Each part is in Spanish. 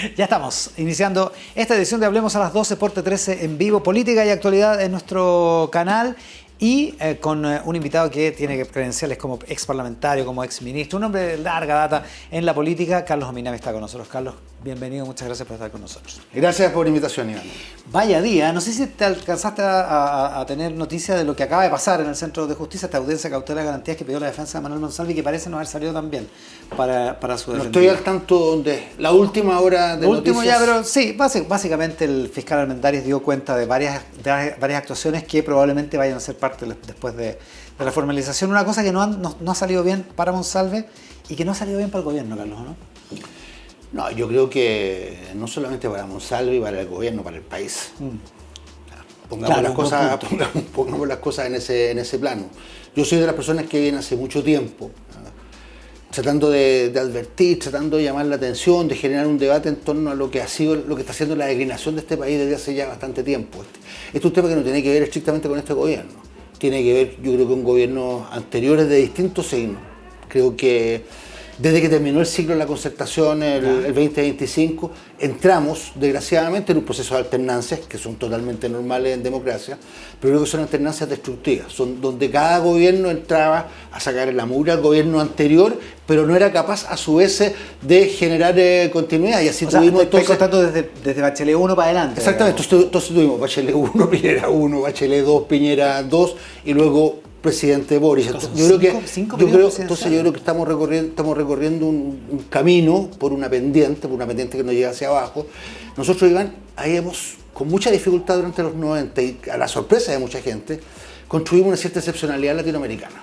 Ya estamos iniciando esta edición de Hablemos a las 12 por T13 en vivo, política y actualidad en nuestro canal y con un invitado que tiene credenciales como ex parlamentario, como ex ministro, un hombre de larga data en la política. Carlos Ominami está con nosotros. Carlos, bienvenido, muchas gracias por estar con nosotros. Gracias por la invitación, Iván. Vaya día, no sé si te alcanzaste a tener noticia de lo que acaba de pasar en el Centro de Justicia, esta audiencia cautelar de garantías que pidió la defensa de Manuel Monsalve, que parece no haber salido tan bien para su defensa. No estoy al tanto de la última hora de último noticias. Ya, pero sí, básicamente el fiscal Armendáriz dio cuenta de varias actuaciones que probablemente vayan a ser parte después de la formalización. Una cosa que no ha salido bien para Monsalve y que no ha salido bien para el gobierno, Carlos, ¿no? No, yo creo que no solamente para Monsalve y para el gobierno, para el país. Pongamos las cosas en ese plano. Yo soy de las personas que vienen hace mucho tiempo tratando de advertir, tratando de llamar la atención, de generar un debate en torno a lo que está haciendo la declinación de este país desde hace ya bastante tiempo. Este es un tema que no tiene que ver estrictamente con este gobierno. Tiene que ver, yo creo, con gobiernos anteriores de distintos signos. Creo que desde que terminó el ciclo de la concertación, el 2025, entramos, desgraciadamente, en un proceso de alternancias que son totalmente normales en democracia, pero creo que son alternancias destructivas, son donde cada gobierno entraba a sacar la mugre al gobierno anterior, pero no era capaz, a su vez, de generar continuidad. Y así tuvimos. Estoy contando desde Bachelet 1 para adelante. Exactamente, entonces tuvimos Bachelet 1, Piñera 1, Bachelet 2, Piñera 2, y luego presidente Boris. Yo creo que estamos recorriendo un camino por una pendiente que nos lleva hacia abajo. Nosotros, Iván, ahí con mucha dificultad durante los 90 y a la sorpresa de mucha gente, construimos una cierta excepcionalidad latinoamericana.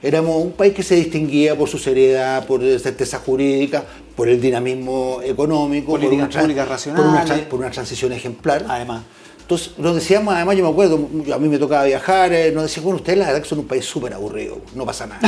Éramos un país que se distinguía por su seriedad, por certeza jurídica, por el dinamismo económico, políticas públicas racionales, por una transición ejemplar. Además. Entonces, nos decíamos, además yo me acuerdo, a mí me tocaba viajar, nos decían, bueno, ustedes la verdad que son un país súper aburrido, no pasa nada.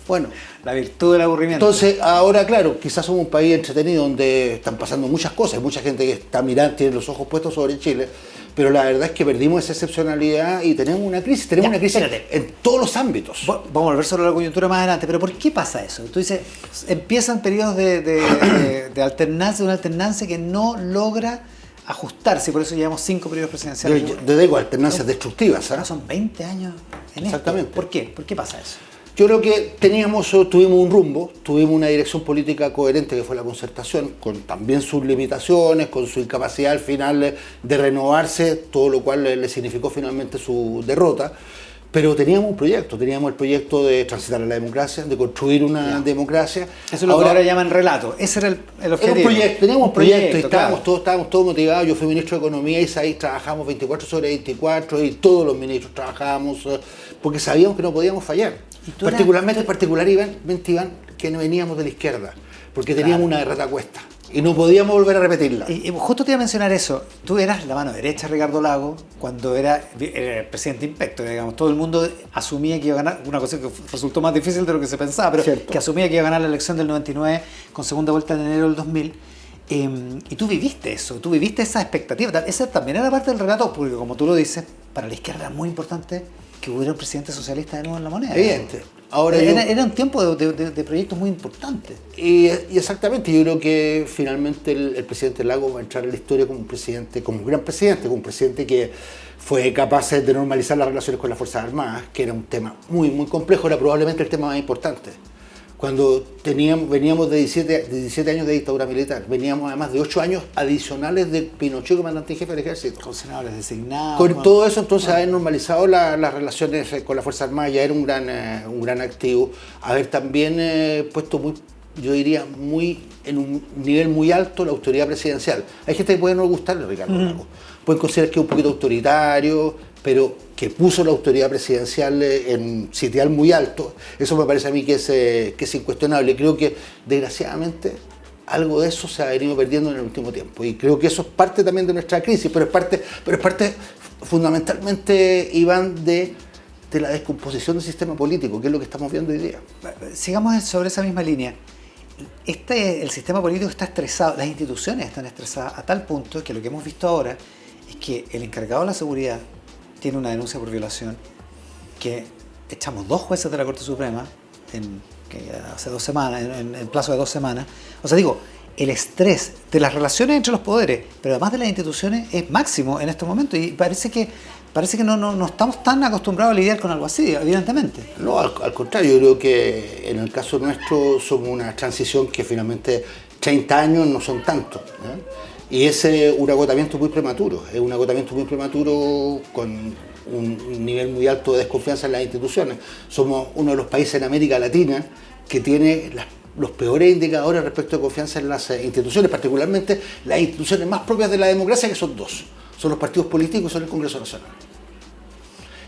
Bueno. La virtud del aburrimiento. Entonces, ahora, claro, quizás somos un país entretenido donde están pasando muchas cosas, mucha gente que está mirando, tiene los ojos puestos sobre Chile, pero la verdad es que perdimos esa excepcionalidad y tenemos una crisis, en todos los ámbitos. Vamos a volver sobre la coyuntura más adelante, pero ¿por qué pasa eso? Tú dices, empiezan periodos de alternancia, una alternancia que no logra ajustarse, y por eso llevamos 5 periodos presidenciales. Yo digo alternancias destructivas. Son 20 años en Exactamente. Esto. ¿Por qué? ¿Por qué pasa eso? Yo creo que tuvimos un rumbo, tuvimos una dirección política coherente que fue la concertación, con también sus limitaciones, con su incapacidad al final de renovarse, todo lo cual le significó finalmente su derrota. Pero teníamos el proyecto de transitar a la democracia, de construir una democracia. Eso es lo que ahora llaman relato. Ese era el objetivo. Teníamos un proyecto y estábamos todos motivados. Yo fui ministro de Economía y ahí trabajamos 24/24 y todos los ministros trabajábamos porque sabíamos que no podíamos fallar. Particular, Iván, que veníamos de la izquierda, porque teníamos una derrota a cuesta. Y no podíamos volver a repetirla. Y justo te iba a mencionar eso. Tú eras la mano derecha de Ricardo Lagos cuando era el presidente impecto, digamos. Todo el mundo asumía que iba a ganar, una cosa que resultó más difícil de lo que se pensaba, pero cierto, que asumía que iba a ganar la elección del 99 con segunda vuelta en enero del 2000. Y tú viviste eso, tú viviste esa expectativa. Esa también era parte del relato, porque como tú lo dices, para la izquierda era muy importante que hubiera un presidente socialista de nuevo en la moneda. Evidente. Ahora era un tiempo de proyectos muy importantes. Y exactamente, yo creo que finalmente el presidente Lagos va a entrar en la historia como un gran presidente, como un presidente que fue capaz de normalizar las relaciones con las Fuerzas Armadas, que era un tema muy, muy complejo, era probablemente el tema más importante. Cuando veníamos de 17 años de dictadura militar, veníamos además de 8 años adicionales de Pinochet, comandante en jefe del ejército. Con senadores designados. Con todo eso, entonces, haber normalizado las relaciones con las Fuerzas Armadas ya era un gran activo. Haber también puesto en un nivel muy alto la autoridad presidencial. Hay gente que puede no gustarle a Ricardo Lagos. Pueden considerar que es un poquito autoritario, pero que puso la autoridad presidencial en sitial muy alto. Eso me parece a mí que es incuestionable. Creo que, desgraciadamente, algo de eso se ha venido perdiendo en el último tiempo. Y creo que eso es parte también de nuestra crisis, pero es parte fundamentalmente, Iván, de la descomposición del sistema político, que es lo que estamos viendo hoy día. Sigamos sobre esa misma línea. El sistema político está estresado, las instituciones están estresadas a tal punto que lo que hemos visto ahora es que el encargado de la seguridad tiene una denuncia por violación que echamos 2 jueces de la Corte Suprema hace 2 semanas, en plazo de 2 semanas. O sea, digo, el estrés de las relaciones entre los poderes, pero además de las instituciones, es máximo en estos momentos y parece que no estamos tan acostumbrados a lidiar con algo así, evidentemente. No, al contrario, yo creo que en el caso nuestro somos una transición que finalmente 30 años no son tantos, ¿eh? Y es un agotamiento muy prematuro, con un nivel muy alto de desconfianza en las instituciones. Somos uno de los países en América Latina que tiene los peores indicadores respecto de confianza en las instituciones, particularmente las instituciones más propias de la democracia, que son dos. Son los partidos políticos y son el Congreso Nacional.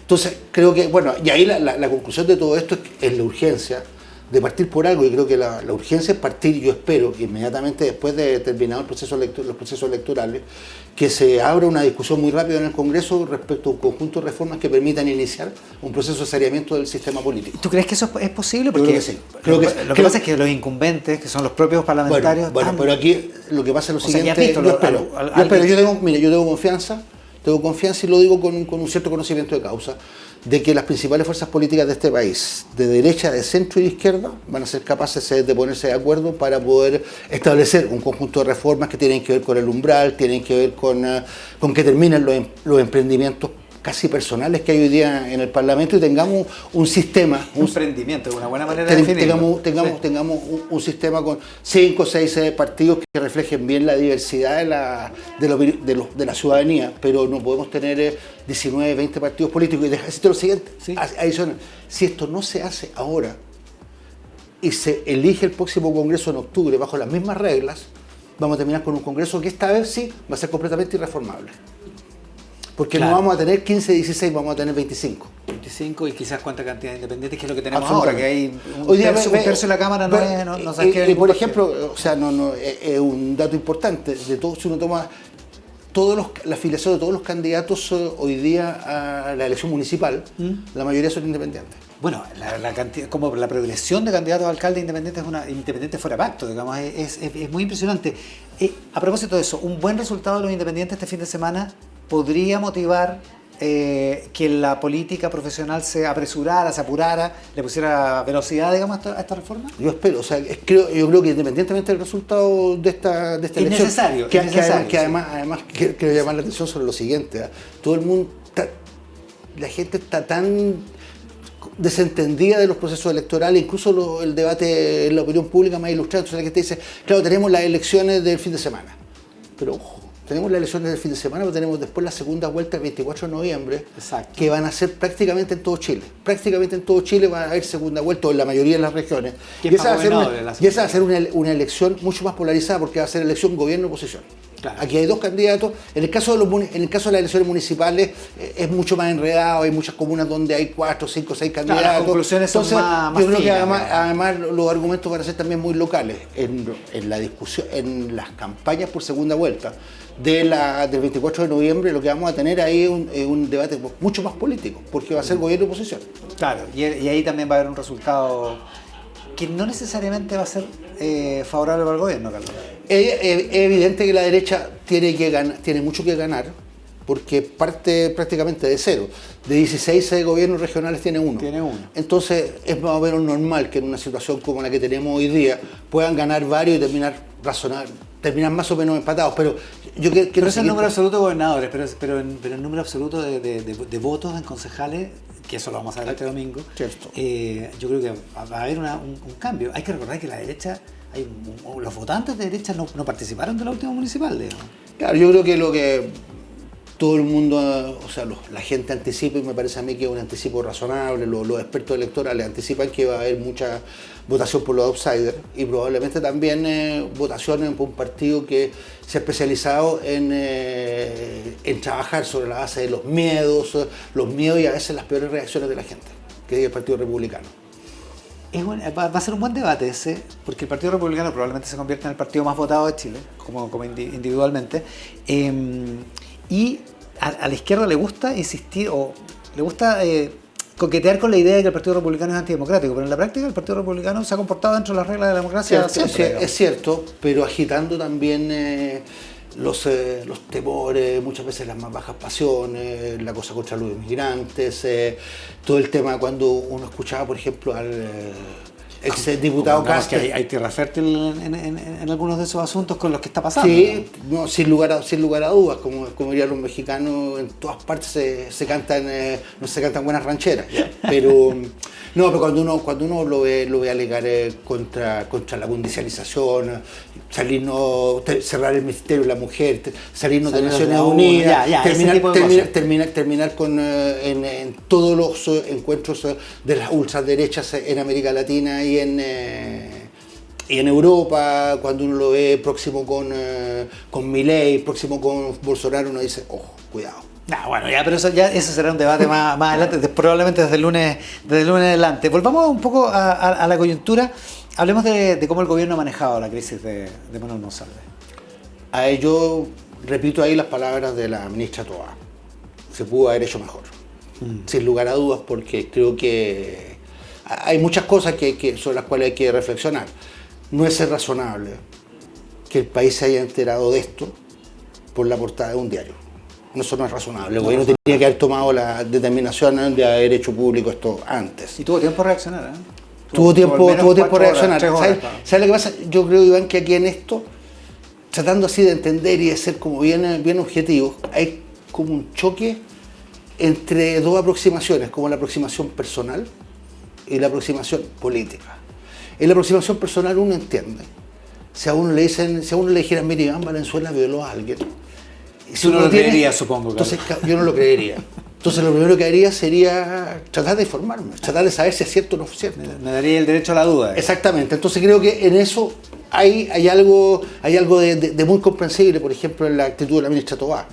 Entonces, creo que, bueno, y ahí la conclusión de todo esto es la urgencia de partir por algo, y creo que la urgencia es partir, yo espero, que inmediatamente después de terminado los procesos electorales, que se abra una discusión muy rápida en el Congreso respecto a un conjunto de reformas que permitan iniciar un proceso de saneamiento del sistema político. ¿Tú crees que eso es posible? Porque creo que sí. Lo que pasa es que los incumbentes, que son los propios parlamentarios... Bueno, pero aquí lo que pasa es lo siguiente, yo tengo confianza y lo digo con un cierto conocimiento de causa, de que las principales fuerzas políticas de este país, de derecha, de centro y de izquierda, van a ser capaces de ponerse de acuerdo para poder establecer un conjunto de reformas que tienen que ver con el umbral, tienen que ver con que terminen los emprendimientos casi personales que hay hoy día en el Parlamento y tengamos un sistema... Un emprendimiento, una buena manera de definirlo. Tengamos un sistema con 5 o 6 partidos que reflejen bien la diversidad de la ciudadanía, pero no podemos tener 19, 20 partidos políticos. Y decirte lo siguiente, adicional, si esto no se hace ahora y se elige el próximo Congreso en octubre bajo las mismas reglas, vamos a terminar con un Congreso que esta vez sí va a ser completamente irreformable. Porque no vamos a tener 15, 16, vamos a tener 25. 25 y quizás cuánta cantidad de independientes, que es lo que tenemos ahora, que hay un tercio de la Cámara no se queda. Y por ejemplo, o sea, es un dato importante, de todo, si uno toma la afiliación de todos los candidatos hoy día a la elección municipal, la mayoría son independientes. Bueno, como la progresión de candidatos a alcalde independientes fuera pacto, digamos, es muy impresionante. A propósito de eso, un buen resultado de los independientes este fin de semana podría motivar que la política profesional se apresurara, se apurara, le pusiera velocidad, digamos, a esta reforma. Yo espero, o sea, yo creo que independientemente del resultado de esta elección, necesario, que además quiero llamar la atención sobre lo siguiente, ¿eh? Todo el mundo, la gente está tan desentendida de los procesos electorales, incluso el debate en la opinión pública más ilustrado, entonces la gente dice, claro, tenemos las elecciones del fin de semana, pero ojo, tenemos las elecciones del fin de semana, pero tenemos después la segunda vuelta el 24 de noviembre, exacto, que van a ser prácticamente en todo Chile. Prácticamente en todo Chile va a haber segunda vuelta, o en la mayoría de las regiones. Y esa va a ser una elección mucho más polarizada, porque va a ser elección gobierno-oposición. Claro. Aquí hay dos candidatos. En el caso de las elecciones municipales es mucho más enredado, hay muchas comunas donde hay 4, 5, 6 candidatos. Claro, las conclusiones son más yo creo finas, que además los argumentos van a ser también muy locales. En la discusión, en las campañas por segunda vuelta del 24 de noviembre, lo que vamos a tener ahí es un debate mucho más político, porque va a ser gobierno-oposición. Claro, y ahí también va a haber un resultado que no necesariamente va a ser favorable para el gobierno, Carlos. Es evidente que la derecha tiene mucho que ganar, porque parte prácticamente de cero. De 16 gobiernos regionales tiene uno. Entonces es más o menos normal que en una situación como la que tenemos hoy día puedan ganar varios y terminar más o menos empatados. Pero es el número absoluto de gobernadores, pero el número absoluto de votos en concejales, que eso lo vamos a ver este domingo, yo creo que va a haber un cambio. Hay que recordar que la derecha, los votantes de derecha no participaron de la última municipal, digamos. Claro, yo creo que lo que todo el mundo, o sea, la gente anticipa, y me parece a mí que es un anticipo razonable, los expertos electorales anticipan que va a haber mucha votación por los outsiders y probablemente también votaciones por un partido que se ha especializado en trabajar sobre la base de los miedos y a veces las peores reacciones de la gente, que es el Partido Republicano. Va a ser un buen debate ese, porque el Partido Republicano probablemente se convierta en el partido más votado de Chile, como individualmente. Y a la izquierda le gusta insistir, o le gusta coquetear con la idea de que el Partido Republicano es antidemocrático, pero en la práctica el Partido Republicano se ha comportado dentro de las reglas de la democracia siempre. Es cierto, pero agitando también los temores, muchas veces las más bajas pasiones, la cosa contra los inmigrantes, todo el tema cuando uno escuchaba, por ejemplo, al ex diputado Castro. Que hay tierra fértil en algunos de esos asuntos con los que está pasando. Sí, no, sin lugar a dudas, como dirían los mexicanos, en todas partes se cantan, no se cantan buenas rancheras, ¿ya? Pero no, pero cuando uno lo ve alegar contra la judicialización, cerrar el Ministerio de la Mujer, salirnos de Naciones Unidas, terminar con en todos los encuentros de las ultraderechas en América Latina y en Europa, cuando uno lo ve próximo con Milei, próximo con Bolsonaro, uno dice, ojo, cuidado. Bueno, pero ese será un debate más adelante, probablemente desde el lunes adelante. Volvamos un poco a la coyuntura. Hablemos de cómo el gobierno ha manejado la crisis de Manuel Monsalve. Yo repito ahí las palabras de la ministra Toá. Se pudo haber hecho mejor, sin lugar a dudas, porque creo que hay muchas cosas sobre las cuales hay que reflexionar. No es razonable que el país se haya enterado de esto por la portada de un diario. Eso no es razonable. El gobierno tenía que haber tomado la determinación de haber hecho público esto antes. Y tuvo tiempo de reaccionar, ¿eh? Tuvo tiempo de reaccionar. ¿Sabes lo que pasa? Yo creo, Iván, que aquí en esto, tratando así de entender y de ser como bien objetivos, hay como un choque entre dos aproximaciones, como la aproximación personal y la aproximación política. En la aproximación personal uno entiende. Si a uno le dijeran, mire, Iván Valenzuela violó a alguien. Si uno lo creería, supongo. Entonces, yo no lo creería. Entonces, lo primero que haría sería tratar de informarme, tratar de saber si es cierto o no es cierto. Me daría el derecho a la duda. Exactamente. Entonces, creo que en eso hay algo de muy comprensible, por ejemplo, en la actitud de la ministra Toá.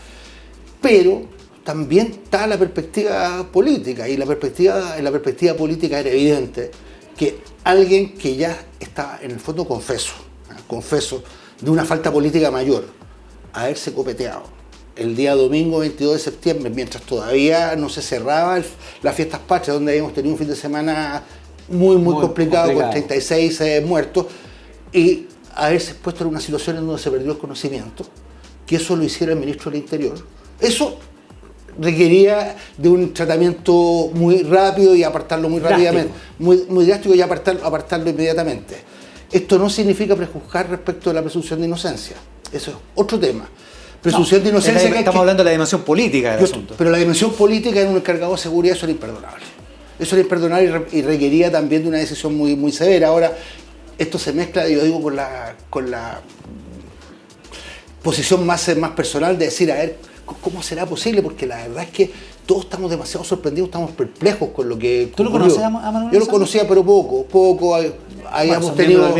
Pero también está la perspectiva política, y en la perspectiva política era evidente que alguien que ya está, en el fondo, confeso de una falta política mayor, haberse copeteado el día domingo 22 de septiembre, mientras todavía no se cerraban las fiestas patrias, donde habíamos tenido un fin de semana muy complicado, con 36 muertos, y haberse puesto en una situación en donde se perdió el conocimiento, que eso lo hiciera el ministro del Interior. Eso requería de un tratamiento muy rápido y apartarlo muy rápidamente, muy drástico, y apartarlo inmediatamente. Esto no significa prejuzgar respecto de la presunción de inocencia. Eso es otro tema. Presunción de inocencia. Estamos hablando de la dimensión política del asunto. Pero la dimensión política en un encargado de seguridad, eso era imperdonable. Eso era imperdonable y requería también de una decisión muy severa. Ahora, esto se mezcla, yo digo, con la posición más personal de decir, a ver, ¿cómo será posible? Porque la verdad es que todos estamos demasiado sorprendidos, estamos perplejos con lo que ocurrió. ¿Tú lo conocías a Manuel? Yo lo conocía, pero poco. Habíamos tenido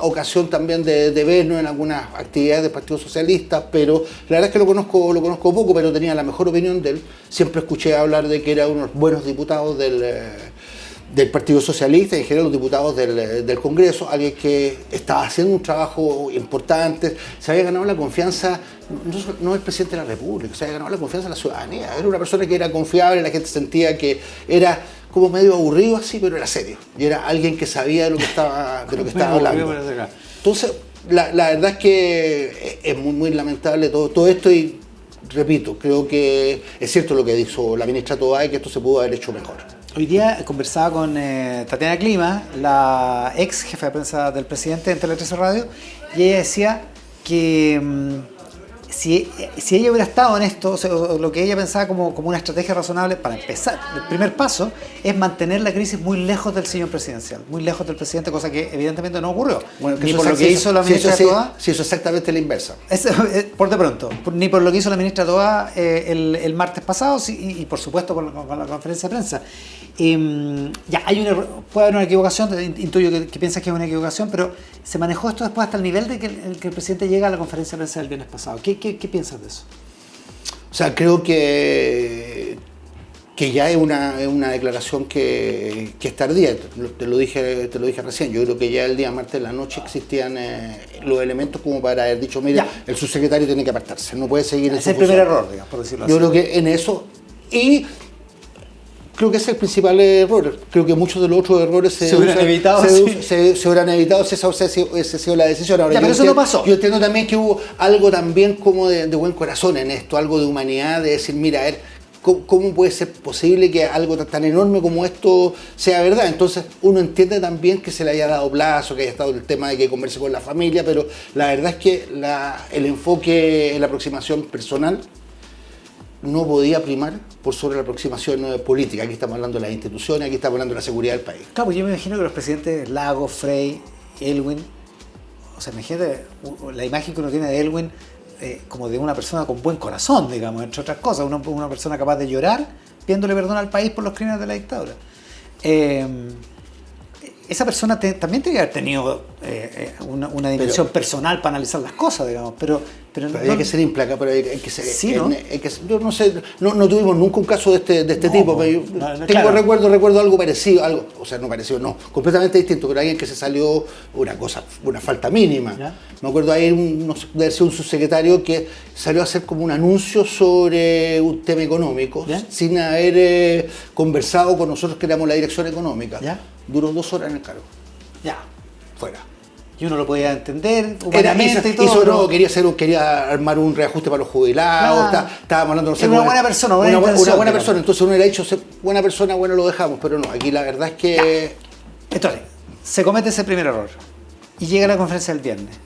ocasión también de vernos en algunas actividades del Partido Socialista, pero la verdad es que lo conozco poco, pero tenía la mejor opinión de él. Siempre escuché hablar de que era uno de los buenos diputados del Partido Socialista, y en general los diputados del Congreso, alguien que estaba haciendo un trabajo importante, se había ganado la confianza, no del presidente de la República, se había ganado la confianza de la ciudadanía. Era una persona que era confiable, la gente sentía que era como medio aburrido así, pero era serio, y era alguien que sabía de lo que estaba hablando. Entonces, la verdad es que es muy lamentable todo esto, y repito, creo que es cierto lo que dijo la ministra Toá, y que esto se pudo haber hecho mejor. Hoy día conversaba con Tatiana Clima, la ex jefa de prensa del presidente en Tele 13 Radio, y ella decía que si ella hubiera estado en esto, o sea, lo que ella pensaba como una estrategia razonable para empezar, el primer paso es mantener la crisis muy lejos del sillón presidencial, muy lejos del presidente, cosa que evidentemente no ocurrió. Bueno, ni por lo que hizo la ministra Toá. Sí, eso es exactamente la inversa. Por de pronto, ni por lo que hizo la ministra Toá el martes pasado, y por supuesto con la conferencia de prensa. Ya puede haber una equivocación, intuyo que piensas que es una equivocación, pero se manejó esto después hasta el nivel de que el presidente llega a la conferencia de prensa del viernes pasado. ¿Qué piensas de eso? O sea, creo que ya es una declaración que es tardía. Te lo dije recién. Yo creo que ya el día martes en la noche existían los elementos como para haber dicho, mira, el subsecretario tiene que apartarse, no puede seguir. Es el primer error, digamos, por decirlo así. Yo creo que en eso, y creo que ese es el principal error. Creo que muchos de los otros errores se hubieran evitado si esa hubiese sido la decisión. Ahora, pero eso no pasó. Yo entiendo también que hubo algo también como de buen corazón en esto, algo de humanidad, de decir, mira, a ver, ¿cómo puede ser posible que algo tan enorme como esto sea verdad? Entonces uno entiende también que se le haya dado plazo, que haya estado el tema de que converse con la familia, pero la verdad es que el enfoque en la aproximación personal no podía primar por sobre la aproximación política. Aquí estamos hablando de las instituciones, aquí estamos hablando de la seguridad del país. Claro, pues yo me imagino que los presidentes Lagos, Frey, Elwin, o sea, imagínate la imagen que uno tiene de Elwin como de una persona con buen corazón, digamos, entre otras cosas, una persona capaz de llorar pidiéndole perdón al país por los crímenes de la dictadura. Esa persona también tiene que haber tenido una dimensión personal para analizar las cosas, digamos, pero hay que ser implacable, pero hay que ser... Sí, ¿no? Yo no sé, no tuvimos nunca un caso de este tipo, pero yo claro. recuerdo algo parecido, completamente distinto, pero alguien que se salió una falta mínima. ¿Ya? Me acuerdo ahí, debe ser un subsecretario que salió a hacer como un anuncio sobre un tema económico, ¿ya? Sin haber conversado con nosotros que éramos la dirección económica. ¿Ya? Duró 2 horas en el cargo. Ya. Fuera. Y uno lo podía entender humanamente y todo. Eso no, quería armar un reajuste para los jubilados, estábamos hablando, no sé, una buena persona, una buena persona, entonces uno hubiera dicho, buena persona, bueno, lo dejamos, pero no, aquí la verdad es que... Ya. Entonces, se comete ese primer error y llega la conferencia del viernes.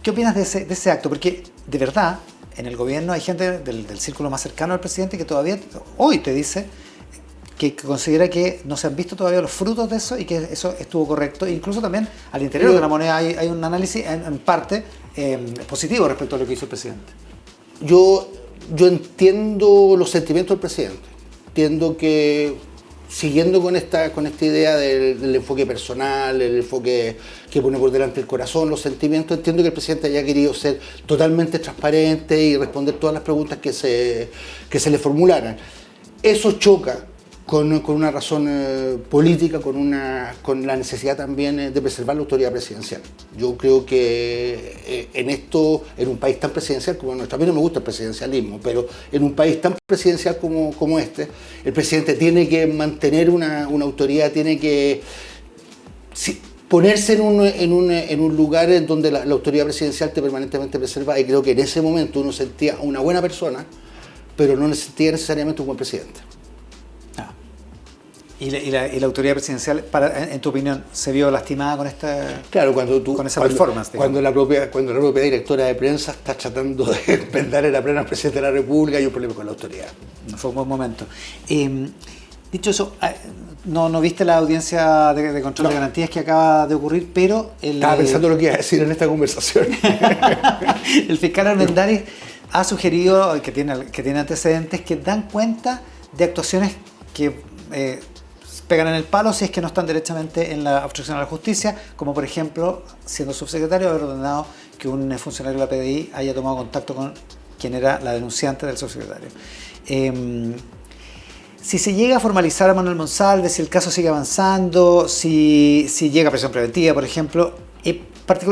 ¿Qué opinas de ese acto? Porque, de verdad, en el gobierno hay gente del círculo más cercano al presidente que todavía hoy te dice que considera que no se han visto todavía los frutos de eso y que eso estuvo correcto. Incluso también al interior de la moneda hay un análisis en parte positivo respecto a lo que hizo el presidente. Yo entiendo los sentimientos del presidente. Entiendo que, siguiendo con esta idea del enfoque personal, el enfoque que pone por delante el corazón, los sentimientos, entiendo que el presidente haya querido ser totalmente transparente y responder todas las preguntas que se le formularan. Eso choca con una razón política, con la necesidad también de preservar la autoridad presidencial. Yo creo que en un país tan presidencial como nuestro, a mí no me gusta el presidencialismo, pero en un país tan presidencial como este, el presidente tiene que mantener una autoridad, tiene que ponerse en un lugar en donde la autoridad presidencial esté permanentemente preservada, y creo que en ese momento uno sentía una buena persona, pero no sentía necesariamente un buen presidente. ¿Y la autoridad presidencial, en tu opinión, se vio lastimada con esa performance? Cuando la propia directora de prensa está tratando de prender en la plena al presidente de la República, hay un problema con la autoridad. No fue un buen momento. Dicho eso, no viste la audiencia de control de garantías que acaba de ocurrir, pero... Estaba pensando lo que iba a decir en esta conversación. El fiscal Armendáriz ha sugerido, que tiene antecedentes, que dan cuenta de actuaciones que... pegan en el palo si es que no están derechamente en la obstrucción a la justicia, como por ejemplo, siendo subsecretario, haber ordenado que un funcionario de la PDI haya tomado contacto con quien era la denunciante del subsecretario. Si se llega a formalizar a Manuel Monsalve, si el caso sigue avanzando, si llega a prisión preventiva, por ejemplo,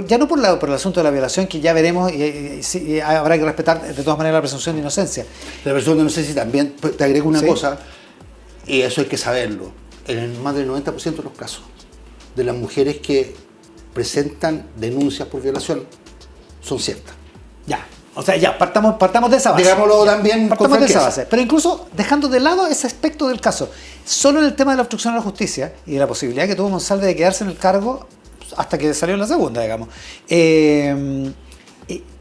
ya no por el asunto de la violación, que ya veremos, y habrá que respetar de todas maneras la presunción de inocencia. La presunción de inocencia también, te agrego una cosa, y eso hay que saberlo. En más del 90% de los casos de las mujeres que presentan denuncias por violación son ciertas. Ya, o sea, ya, partamos de esa base. Digámoslo también con partamos de esa base. Pero incluso dejando de lado ese aspecto del caso, solo en el tema de la obstrucción a la justicia y de la posibilidad que tuvo Monsalve de quedarse en el cargo hasta que salió en la segunda, digamos.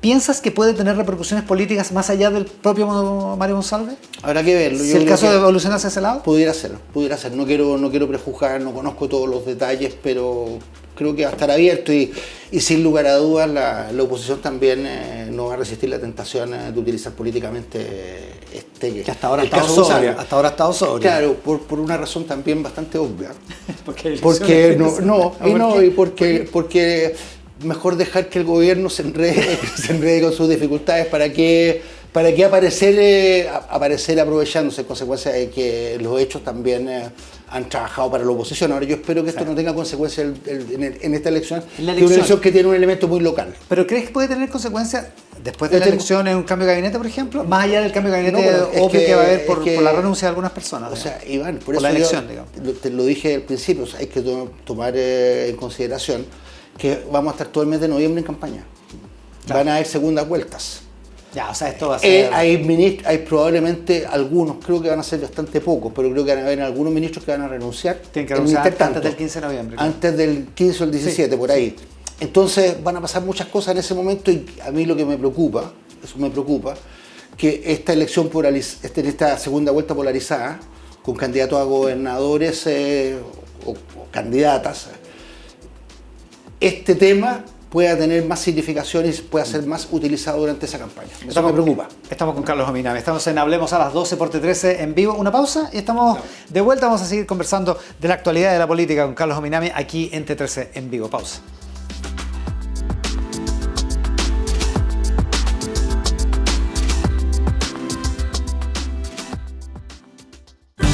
¿Piensas que puede tener repercusiones políticas más allá del propio Mario Monsalve? Habrá que verlo. Si el caso evoluciona hacia ese lado. Pudiera ser. No quiero prejuzgar, no conozco todos los detalles, pero creo que va a estar abierto y sin lugar a dudas la oposición también no va a resistir la tentación de utilizar políticamente que hasta ahora ha estado sobrio. Claro, por una razón también bastante obvia. porque mejor dejar que el gobierno se enrede con sus dificultades. ¿Para qué aparecer aprovechándose, en consecuencia de que los hechos también han trabajado para la oposición? Ahora yo espero que esto no tenga consecuencias en esta elección, que es una elección que tiene un elemento muy local. ¿Pero crees que puede tener consecuencias después de la elección en un cambio de gabinete, por ejemplo? Más allá del cambio de gabinete obvio que va a haber por la renuncia de algunas personas. O sea, Iván, por eso la elección, te lo dije al principio, hay que tomar en consideración que vamos a estar todo el mes de noviembre en campaña. Claro. Van a haber segundas vueltas. Ya, o sea, esto va a ser... hay probablemente algunos, creo que van a ser bastante pocos, pero creo que van a haber algunos ministros que van a renunciar. Tienen que renunciar antes del 15 de noviembre. Antes del 15 o el 17, sí, por ahí. Entonces van a pasar muchas cosas en ese momento y a mí lo que me preocupa, que esta elección esta segunda vuelta polarizada, con candidatos a gobernadores o candidatas, este tema pueda tener más significación y pueda ser más utilizado durante esa campaña. Eso me preocupa. Estamos con Carlos Ominami. Estamos en Hablemos a las 12 por T13 en vivo. Una pausa y estamos de vuelta. Vamos a seguir conversando de la actualidad de la política con Carlos Ominami aquí en T13 en vivo. Pausa.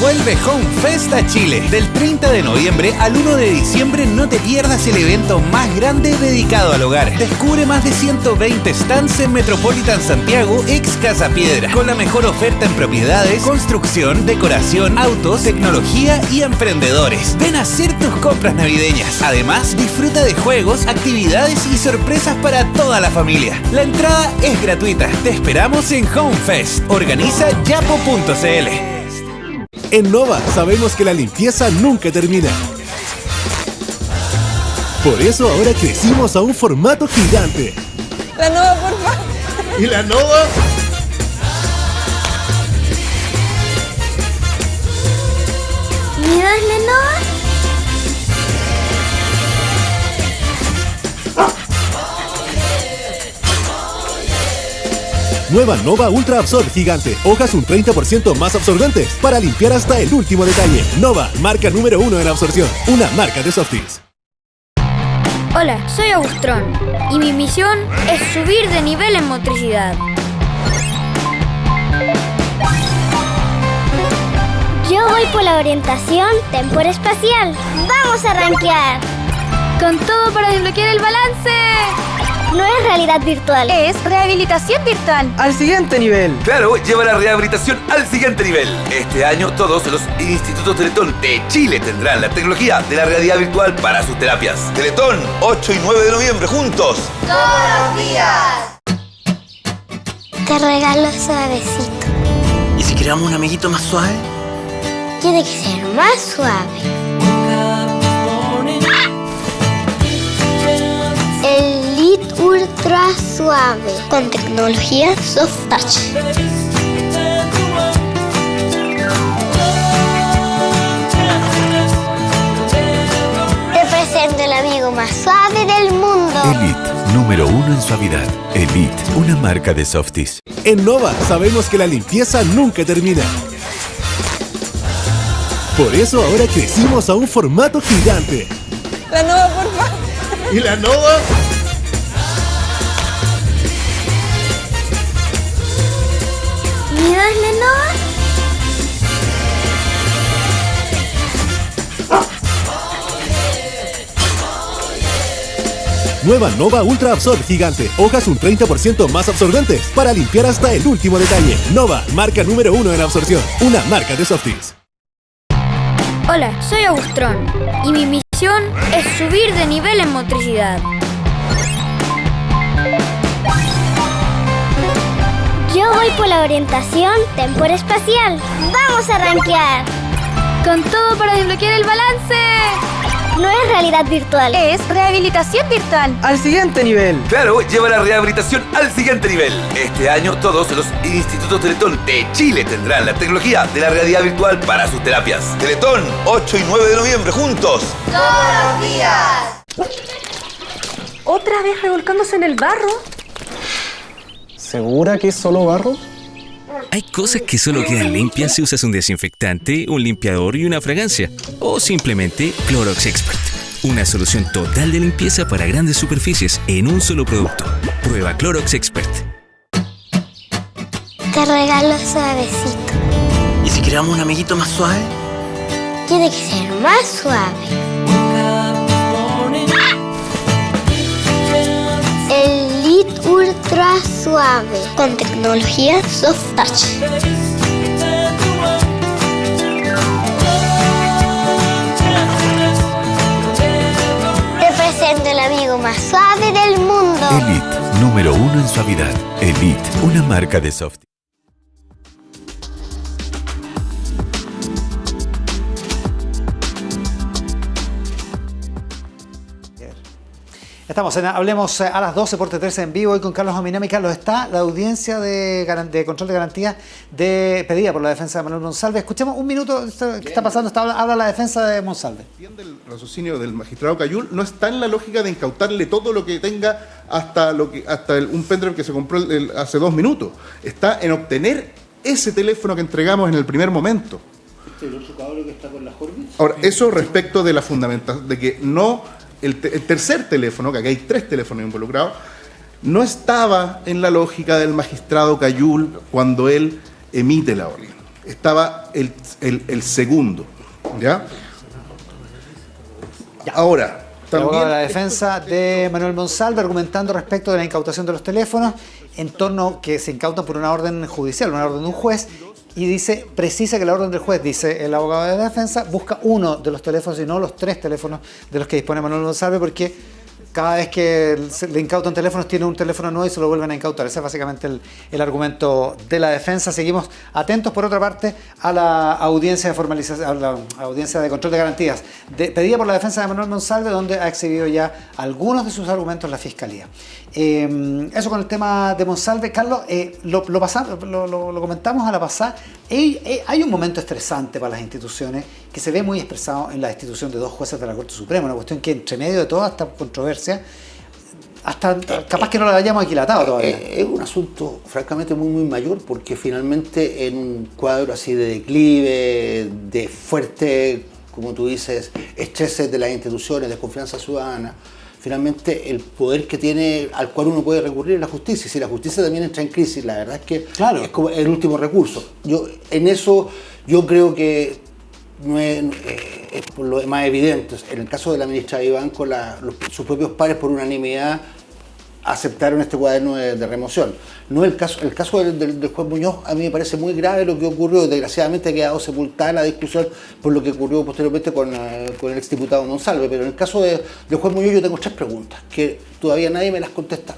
Vuelve Home Fest a Chile. Del 30 de noviembre al 1 de diciembre no te pierdas el evento más grande dedicado al hogar. Descubre más de 120 stands en Metropolitan Santiago, ex Casa Piedra, con la mejor oferta en propiedades, construcción, decoración, autos, tecnología y emprendedores. Ven a hacer tus compras navideñas. Además, disfruta de juegos, actividades y sorpresas para toda la familia. La entrada es gratuita. Te esperamos en Home Fest. Organiza yapo.cl. En Nova sabemos que la limpieza nunca termina. Por eso ahora crecimos a un formato gigante. La Nova, por favor. ¿Y la Nova? ¿Me das la Nova? Nueva Nova Ultra Absorb Gigante. Hojas un 30% más absorbentes para limpiar hasta el último detalle. Nova, marca número 1 en absorción. Una marca de Softies. Hola, soy Augustrón y mi misión es subir de nivel en motricidad. Yo voy por la orientación temporoespacial. ¡Vamos a rankear! Con todo para desbloquear el balance. No es realidad virtual, es rehabilitación virtual. Al siguiente nivel. Claro, lleva la rehabilitación al siguiente nivel. Este año todos los institutos Teletón de Chile tendrán la tecnología de la realidad virtual para sus terapias. Teletón, 8 y 9 de noviembre, juntos. Todos los días. Te regalo suavecito. ¿Y si creamos un amiguito más suave? Tiene que ser más suave. Elite Ultra Suave con tecnología Soft Touch. Te presento el amigo más suave del mundo. Elite, número 1 en suavidad. Elite, una marca de Softies. En Nova sabemos que la limpieza nunca termina. Por eso ahora crecimos a un formato gigante. La Nova, por favor. ¿Y la Nova? ¿Me das la Nova? Nueva Nova Ultra Absorb Gigante. Hojas un 30% más absorbentes para limpiar hasta el último detalle. Nova, marca número 1 en absorción. Una marca de Softies. Hola, soy Augustrón y mi misión es subir de nivel en motricidad. Yo voy por la orientación temporoespacial. ¡Vamos a rankear! Con todo para desbloquear el balance. No es realidad virtual, es rehabilitación virtual. Al siguiente nivel. Claro, lleva la rehabilitación al siguiente nivel. Este año todos los institutos Teletón de Chile tendrán la tecnología de la realidad virtual para sus terapias. Teletón, 8 y 9 de noviembre, juntos. Todos los días. ¿Otra vez revolcándose en el barro? ¿Segura que es solo barro? Hay cosas que solo quedan limpias si usas un desinfectante, un limpiador y una fragancia. O simplemente Clorox Expert. Una solución total de limpieza para grandes superficies en un solo producto. Prueba Clorox Expert. Te regalo suavecito. ¿Y si creamos un amiguito más suave? Tiene que ser más suave. Elite Ultra Suave con tecnología Soft Touch. Te presento el amigo más suave del mundo. Elite, Número 1 en suavidad. Elite, una marca de Soft. Estamos en Hablemos a las 12 por T13 en vivo, hoy con Carlos Ominami. Carlos, está la audiencia de control de garantía pedida por la defensa de Manuel Monsalve. Escuchemos un minuto qué está pasando. Habla la defensa de Monsalve. El raciocinio del magistrado Cayul no está en la lógica de incautarle todo lo que tenga hasta un pendrive que se compró hace 2 minutos. Está en obtener ese teléfono que entregamos en el primer momento. ¿El otro cabrón que está con las Orbits? Ahora, eso respecto de la fundamentación, de que no... El tercer teléfono, que aquí hay 3 teléfonos involucrados, no estaba en la lógica del magistrado Cayul cuando él emite la orden. Estaba el segundo. ¿Ya? Ahora, también la defensa de Manuel Monsalve argumentando respecto de la incautación de los teléfonos en torno que se incautan por una orden judicial, una orden de un juez. Y precisa que la orden del juez, dice el abogado de la defensa, busca uno de los teléfonos y no los 3 teléfonos de los que dispone Manuel Monsalve, porque cada vez que le incautan teléfonos tiene un teléfono nuevo y se lo vuelven a incautar. Ese es básicamente el argumento de la defensa. Seguimos atentos, por otra parte, a la audiencia de formalización, a la audiencia de control de garantías pedida por la defensa de Manuel Monsalve, donde ha exhibido ya algunos de sus argumentos la Fiscalía. Eso con el tema de Monsalve. Carlos, lo comentamos a la pasada. Hay un momento estresante para las instituciones que se ve muy expresado en la destitución de 2 jueces de la Corte Suprema, una cuestión que entre medio de toda esta controversia, hasta capaz que no la hayamos aquilatado todavía. Es un asunto francamente muy mayor, porque finalmente en un cuadro así de declive, de fuerte, como tú dices, estreses de las instituciones, desconfianza ciudadana, finalmente el poder que tiene, al cual uno puede recurrir, es la justicia. Si la justicia también entra en crisis, la verdad es que es como el último recurso. En eso yo creo que no es por lo más evidente. En el caso de la ministra Iván, sus propios pares por unanimidad aceptaron este cuaderno de remoción. No el caso del juez Muñoz, a mí me parece muy grave lo que ocurrió. Desgraciadamente ha quedado sepultada la discusión por lo que ocurrió posteriormente con el exdiputado Monsalve. Pero en el caso del juez Muñoz yo tengo 3 preguntas que todavía nadie me las contesta,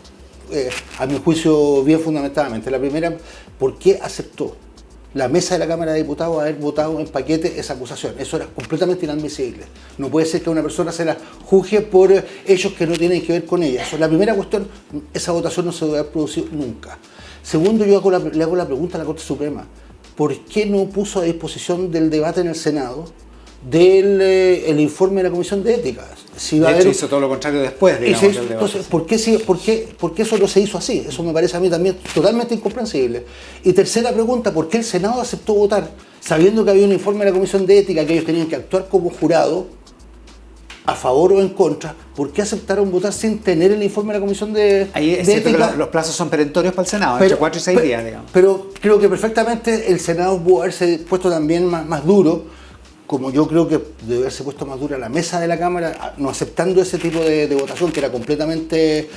a mi juicio bien fundamentadamente. La primera, ¿por qué aceptó la mesa de la Cámara de Diputados haber votado en paquete esa acusación? Eso era completamente inadmisible. No puede ser que a una persona se la juzgue por hechos que no tienen que ver con ella. Eso es la primera cuestión. Esa votación no se debe haber producido nunca. Segundo, yo le hago la pregunta a la Corte Suprema: ¿por qué no puso a disposición del debate en el Senado el informe de la Comisión de Ética? Hizo todo lo contrario después, digamos. Entonces, ¿por qué eso no se hizo así? Eso me parece a mí también totalmente incomprensible. Y tercera pregunta: ¿por qué el Senado aceptó votar, sabiendo que había un informe de la Comisión de Ética, que ellos tenían que actuar como jurado, a favor o en contra? ¿Por qué aceptaron votar sin tener el informe de la Comisión de Ética? Que los plazos son perentorios para el Senado, entre 4 y 6 días, digamos. Pero creo que perfectamente el Senado pudo haberse puesto también más duro, como yo creo que debe haberse puesto más dura la mesa de la Cámara, no aceptando ese tipo de votación que era completamente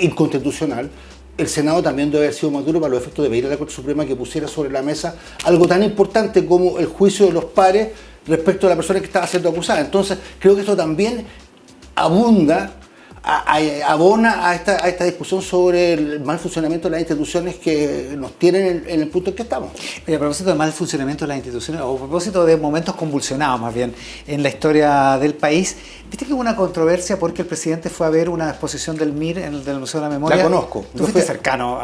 inconstitucional. El Senado también debe haber sido más duro para los efectos de pedir a la Corte Suprema que pusiera sobre la mesa algo tan importante como el juicio de los pares respecto a la persona que estaba siendo acusada. Entonces, creo que esto también abona a esta discusión sobre el mal funcionamiento de las instituciones que nos tienen en el punto en que estamos. A propósito de mal funcionamiento de las instituciones, o a propósito de momentos convulsionados más bien en la historia del país, viste que hubo una controversia porque el presidente fue a ver una exposición del MIR en el Museo de la Memoria. La conozco. Tú fuiste cercano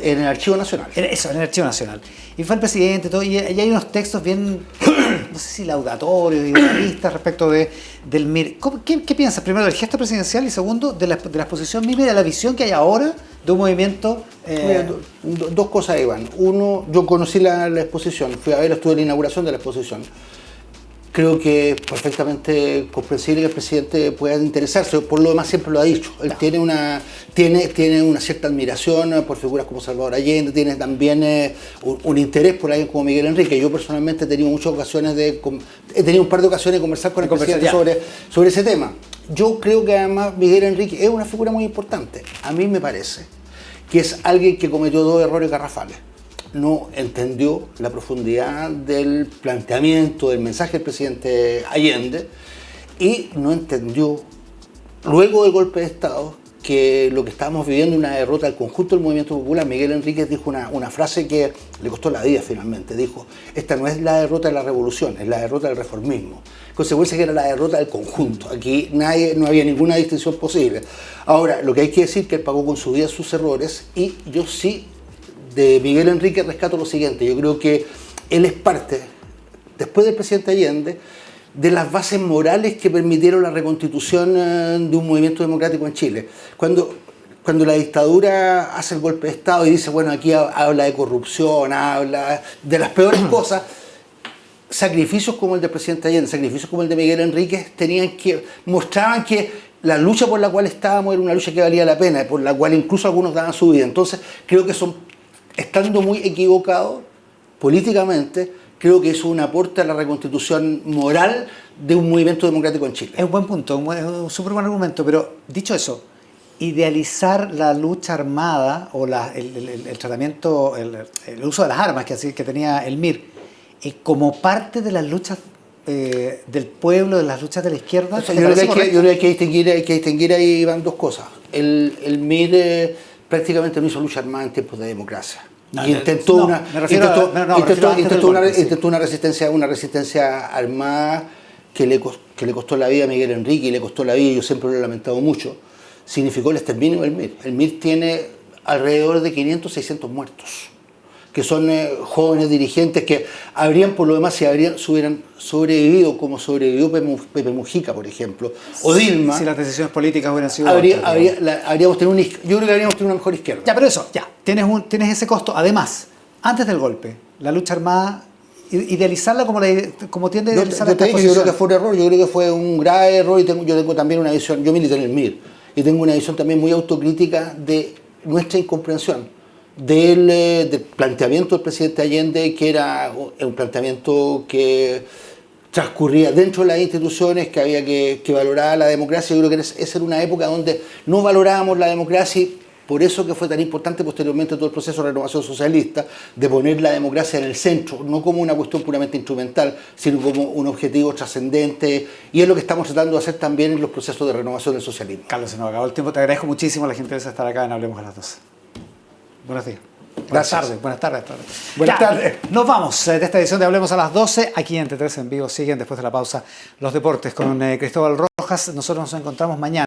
en el Archivo Nacional. En el Archivo Nacional. Y fue el presidente todo, y hay unos textos bien, no sé si laudatorios y moralistas respecto del MIR. ¿Qué piensas? Primero, del gesto presidencial, y segundo, de la exposición misma y de la visión que hay ahora de un movimiento. Mira, dos cosas, Iván. Uno, yo conocí la exposición, estuve en la inauguración de la exposición. Creo que es perfectamente comprensible que el presidente pueda interesarse. Por lo demás, siempre lo ha dicho. Él tiene una cierta admiración por figuras como Salvador Allende, tiene también un interés por alguien como Miguel Enrique. Yo personalmente he tenido un par de ocasiones de conversar con el presidente sobre ese tema. Yo creo que además Miguel Enrique es una figura muy importante. A mí me parece que es alguien que cometió 2 errores garrafales. No entendió la profundidad del planteamiento, del mensaje del presidente Allende, y no entendió, luego del golpe de Estado, que lo que estábamos viviendo es una derrota del conjunto del movimiento popular. Miguel Enríquez dijo una frase que le costó la vida finalmente. Dijo, esta no es la derrota de la revolución, es la derrota del reformismo. En consecuencia que era la derrota del conjunto. Aquí no había ninguna distinción posible. Ahora, lo que hay que decir es que él pagó con su vida sus errores, y yo sí, de Miguel Enríquez rescato lo siguiente. Yo creo que él es parte, después del presidente Allende, de las bases morales que permitieron la reconstitución de un movimiento democrático en Chile. Cuando la dictadura hace el golpe de Estado y dice, bueno, aquí habla de corrupción, habla de las peores cosas, sacrificios como el del presidente Allende, sacrificios como el de Miguel Enríquez, mostraban que la lucha por la cual estábamos era una lucha que valía la pena, por la cual incluso algunos daban su vida. Entonces, creo que estando muy equivocados políticamente, creo que es un aporte a la reconstitución moral de un movimiento democrático en Chile. Es un buen punto, un súper buen argumento, pero dicho eso, idealizar la lucha armada o el tratamiento, el uso de las armas que tenía el MIR como parte de las luchas del pueblo, de las luchas de la izquierda. O sea, yo creo que hay que distinguir ahí van dos cosas. El MIR prácticamente no hizo lucha armada en tiempos de democracia. Y intentó una resistencia armada que le costó la vida a Miguel Enrique, y le costó la vida, y yo siempre lo he lamentado mucho. Significó el exterminio del MIR. El MIR tiene alrededor de 500, 600 muertos, que son jóvenes dirigentes que habrían, por lo demás, si hubieran sobrevivido como sobrevivió Pepe Mujica, por ejemplo, o Dilma. Si las decisiones políticas hubieran sido yo creo que habríamos tenido una mejor izquierda. Ya, pero eso, ya, tienes ese costo. Además, antes del golpe, la lucha armada, idealizarla como tiende a idealizar yo creo que fue un error, yo creo que fue un grave error, y yo tengo también una visión, yo milité en el MIR, y tengo una visión también muy autocrítica de nuestra incomprensión del planteamiento del presidente Allende, que era un planteamiento que transcurría dentro de las instituciones, que había que valorar la democracia. Yo creo que esa era una época donde no valorábamos la democracia, y por eso que fue tan importante posteriormente todo el proceso de renovación socialista, de poner la democracia en el centro, no como una cuestión puramente instrumental, sino como un objetivo trascendente, y es lo que estamos tratando de hacer también en los procesos de renovación del socialismo. Carlos, se nos acabó el tiempo, te agradezco muchísimo la gentileza de estar acá en Hablemos a las 12. Buenos días. Buenas tardes. Buenas tardes. Nos vamos de esta edición de Hablemos a las 12. Aquí en T3 en vivo siguen, después de la pausa, los deportes con Cristóbal Rojas. Nosotros nos encontramos mañana.